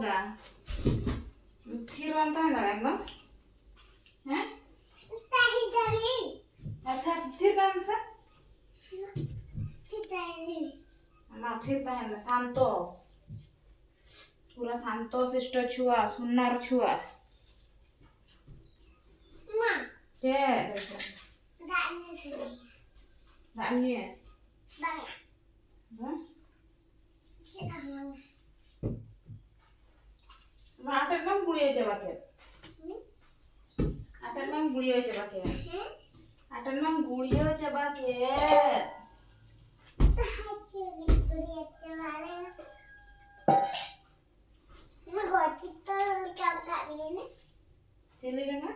होगा फिर बनता है ना एकदम हैं अच्छा फिर दाम से फिर पहन शांतो पूरा शांतशिष्ट छुआ सुन्नार छुआ दानिए आटे में गुड़िया चबा के आटे में गुड़िया चबा के आटे में गुड़िया चबा के चिल्ली लेना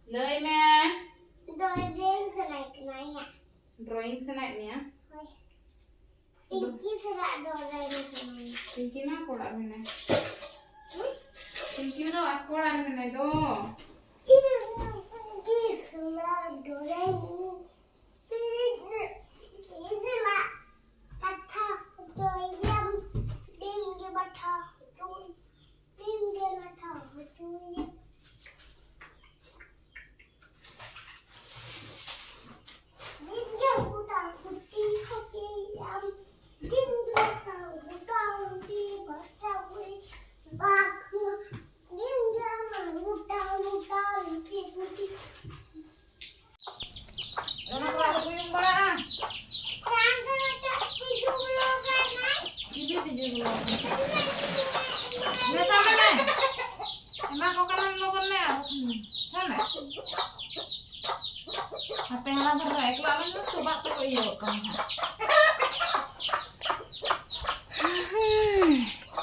लय में ड्राइंग से नाइट में पिंकी में कोड़ा में नहीं पिंकी में कोड़ा में नहीं दो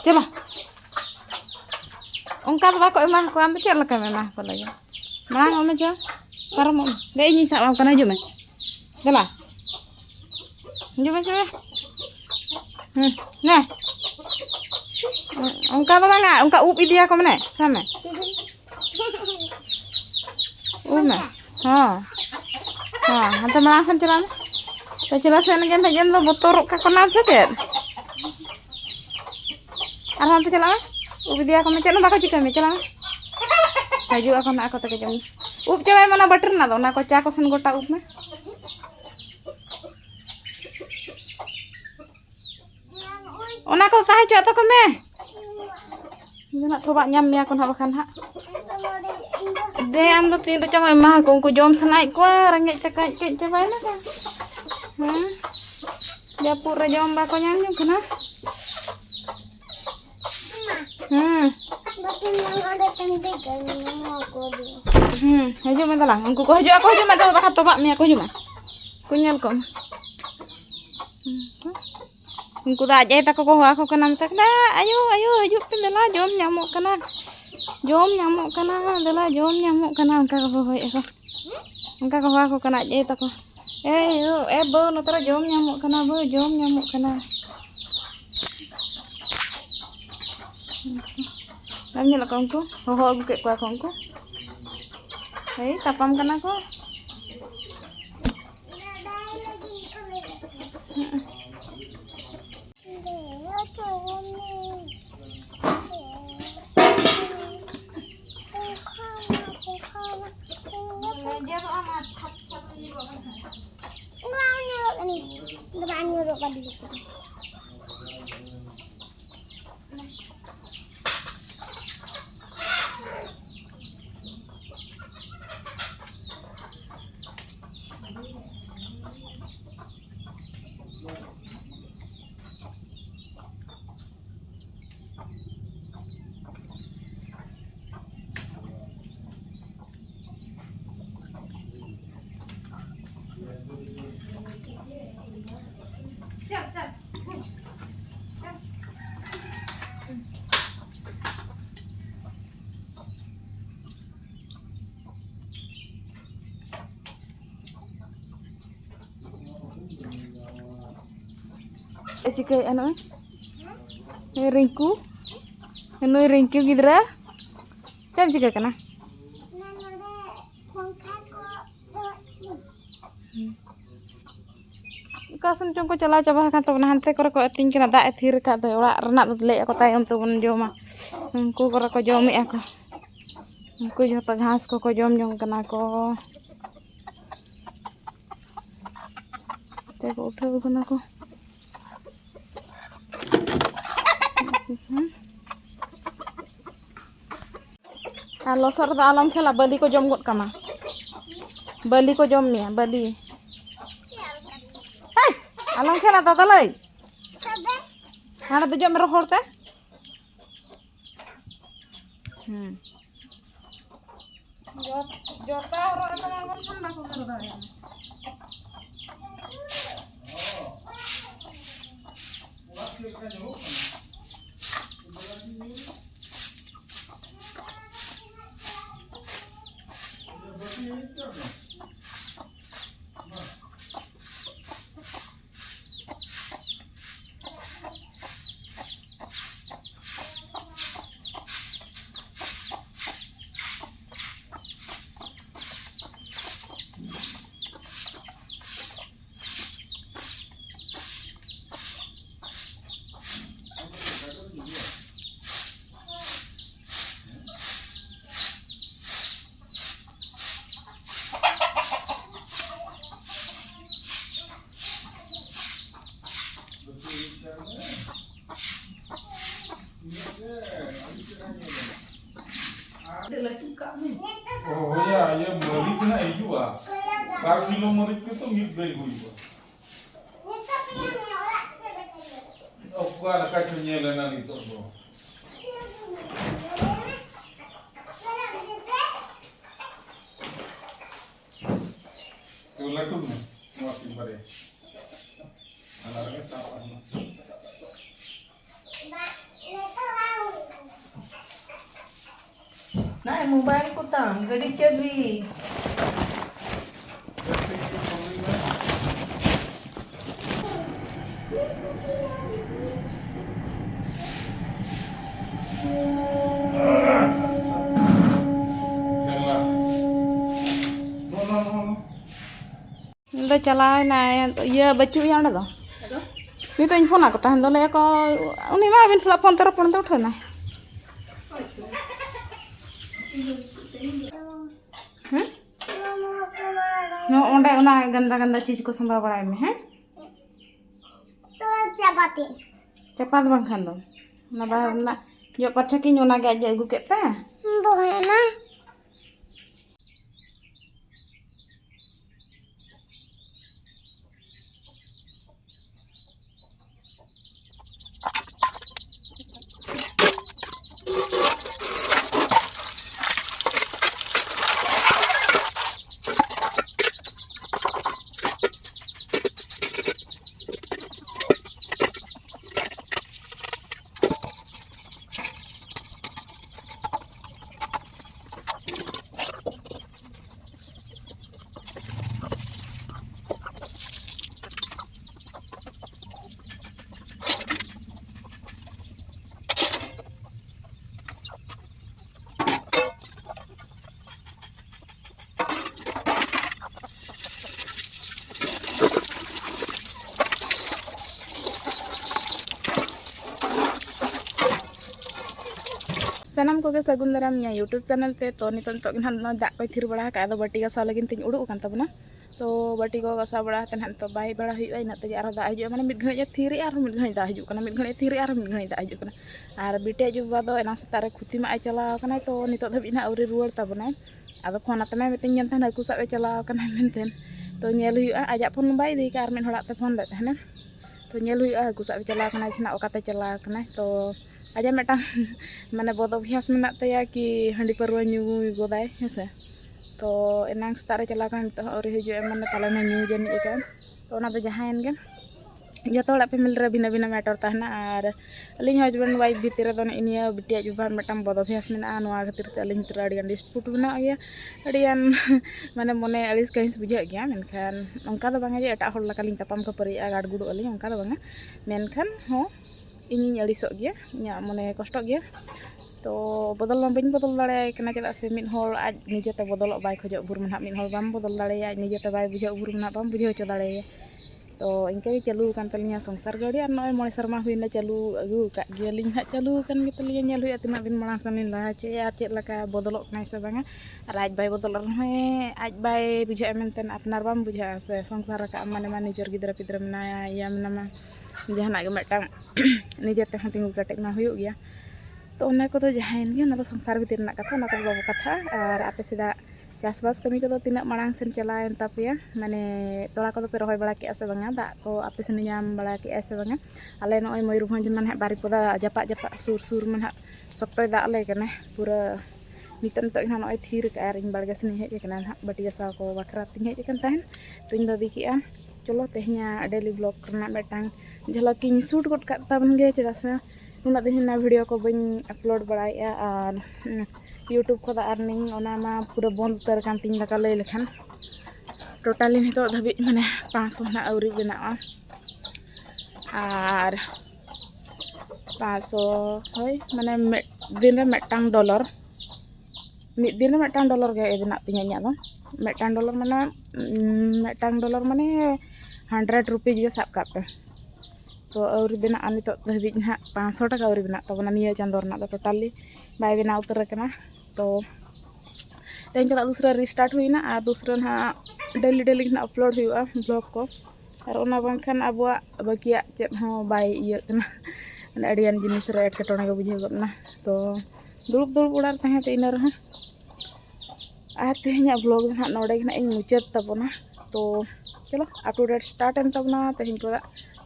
चलो उनका तो बाको एमा को आम चल लगा एमा को लगे मांग ओमे जो परम ले नी सा am kana jume dala jume jume nah उनका तो बंगा उनका ऊप इदिया को मने सामने ऊप में हां हां hantu malasan celan तो चला से नगन भजन दो बोतोर का कोना से चेत और हम चला ऊप दिया को में चलो बाको चिका में चला हजू अखन आको तक जम ऊप चबाय मना बटर ना दो ना को चा को सन गोटा ऊप में ओना को ताहे चो तो को में ना थोबा nyam ya ko na bakan ha de am do tin do chang ma ko ko jom sanai ko rangek cakak ke cabai na kan dia pura jom ba ko nyam nyam kana haju ma dalang ko haju aku haju ma dal ba toba mi aku haju ma ko nyal ko उनको तो आज तक को हुआ को कना तक ना आयो आयो हजू पे दला जोम ᱧᱟᱢᱚᱜ कना दला जोम ᱧᱟᱢᱚᱜ कना उनका को होय को उनका को हुआ को कना आज तक ए बो नतरा जोम ᱧामᱚᱜ कना बो जोम ᱧामᱚᱜ कना हम nyala ko उनको हो agu ke ko उनको hey tapam कना को Cikai anu ringku anu ringku gidra cam cikai kana kasun chong ko chala chaba kan to hante kore ko ating kena dak thir ka do orak renak do lek ko tayom to bon joma unku kore ko jomi ako unku joto घास ko jom jong kana ko te ko uthau kana ko losor da alam khela bali ko jom got kama bali ko jom mia bali alam khela dada lay hana do jom rohor te jota ro eta ngon thanda ko karo da ya Oh ya, ya meric na hijua. 4 kilo meric ke to mid bag huiba. Oh, kuala kacho nyela na nito bo. Tu latu na, muasin pare. Alarga tapa na. Nah, mobile ko tam, gadi chabi. Udah calai na ya baju yang ada ini tuh info nak tahan dulu ya kok ini mah bin telepon telepon tuh udah nah no onde una ganda ganda चीज को संभाल बड़ा में है तो चपाती cepat bang kan dong na ba na yo pacha ki nyona ga aja gu kete boleh na sanam ko ge sagun daram nya YouTube channel te to niton to gin han da ko thir bada ka do bati ga sa lagin tin udu kan tabuna to bati ko ga sa bada tan han to bai bada hui ai na te ara da hiju mane mid ghani thiri ar mid ghani da hiju kana mid ghani thiri ar mid ghani da hiju kana ar bite ju ba do enang setare khuti ma ai chala kana to nitot dhabi na auri ruar tabuna ado phone atame metin yan tan aku sa e chala kana menten to nyel hui ajak phone bai di ka ar min horak te phone le tahna to nyel hui aku sa e chala kana sina okate chala kana to aja metang mana bodo bias menak taya ki handi parwa nyu godai hese to enang setare chala kan to ori hiju emane palana nyu jani ikan to ona do jahaen gan joto la family re bina bina matter tahna ar alin husband wife bhitir do inia bitia juban metang bodo bias mena noa khatir te alin tir adian dispute bina ya adian mane mone alis kains bujha gya menkan ongka do banga je eta hol lakalin tapam ka pari agad gudu alin ongka do banga menkan ho ini alisok gya nya mone kostok gya to bodol ma bain bodol dare kana cheda se min hol aj nijete bodolok bai khojok bur manha min hol bam bodol dare ya nijete bai bujha bur manha bam bujha cho dare to तो इनका चालू kan तलिया संसार गाड़ी और नॉय मोड़े शर्मा हुईना चालू अगू का गियालिंग हाँ चालू kan तलिया नेल हुई तीना दिन मांग सानी लहा चे और चेक लका बदलक ना से बांगा और आज बाय बदल रहे आज बाय बुझा मेनतेन अपनार बाम बुझा से संसार का माने मा निजर गिद्रा पिद्रा मनाया या मनामा जहाना के मेटांग निजे ते तिंगु कटेक ना हुई गया तो उन्हें को तो जहां गे ना तो संसार भीतर ना कथा ना तो बाबू कथा और आपे सीधा चासबास कमी को तीना मांग सेन चलाएन तापिया माने तोड़ा को पे रही बड़ा के से बांगा दा को आपे सेन नाम बड़ा के से बांगा आले नय मयूरभंज मन हा बारीपदा जापा जापा सुर सुर मन हा सख्तय दा ले कने पूरा नितन तो ना नय थीर का और इन बाड़गे सेन हेज कना हा बटिया सा को बखरा तिन हेज कन ताहन तो इन दादी किया चलो तेहना डेली ब्लॉग करना बेटांग झलकिंग शूट गोट का ताबन गे चदा से उना दिन ना वीडियो को बन अपलोड बड़ाया और यूट्यूब को अर्निंग मा पूरा बंद उतर कान तीन लका लय लेखान टोटाली नितो धाबी माने 500 ना आउरी बना और 500 होय माने दिन रे मेटांग डॉलर मिड दिन रे मेटांग डॉलर गे बना तिया nya दो मेटांग डॉलर माने 100 रुपीज गे साब कापे तो आउरी बना नितो धाबी ना 500 टका आउरी बना तबना निया चांदो रना दो टोटाली बाय बना उतर कना तो तेन चला दूसरा रिस्टार्ट हुई ना और दूसरा ना डेली डेली ना अपलोड हुआ ब्लॉग को और ओना बांखान अबुआ बाकिया चेत हो बाय इया कना अडियान जिनिस रे एटकेटोणे के बुझे गना तो दुरुब दुरुब उड़ार तहे ते इन रहा और तेहना ब्लॉग ना नोडे ना इन मुचाद तबना तो चलो अप टू डेट स्टार्ट एन तबना तेहन को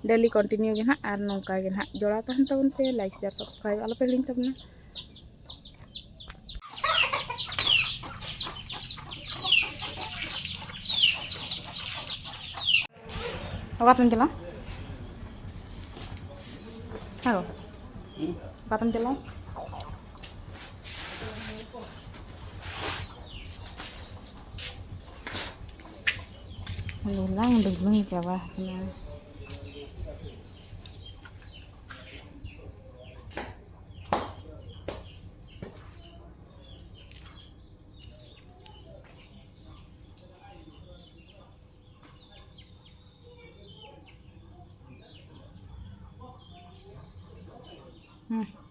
डेली कंटिन्यू गे ना और नौका गे ना जोड़ा तहन तबन पे लाइक शेयर सब्सक्राइब आलो पे हिड़िंग तबना Kapan jalan? Halo. Kapan jalan? Lulang dulu Jawa. Hmm.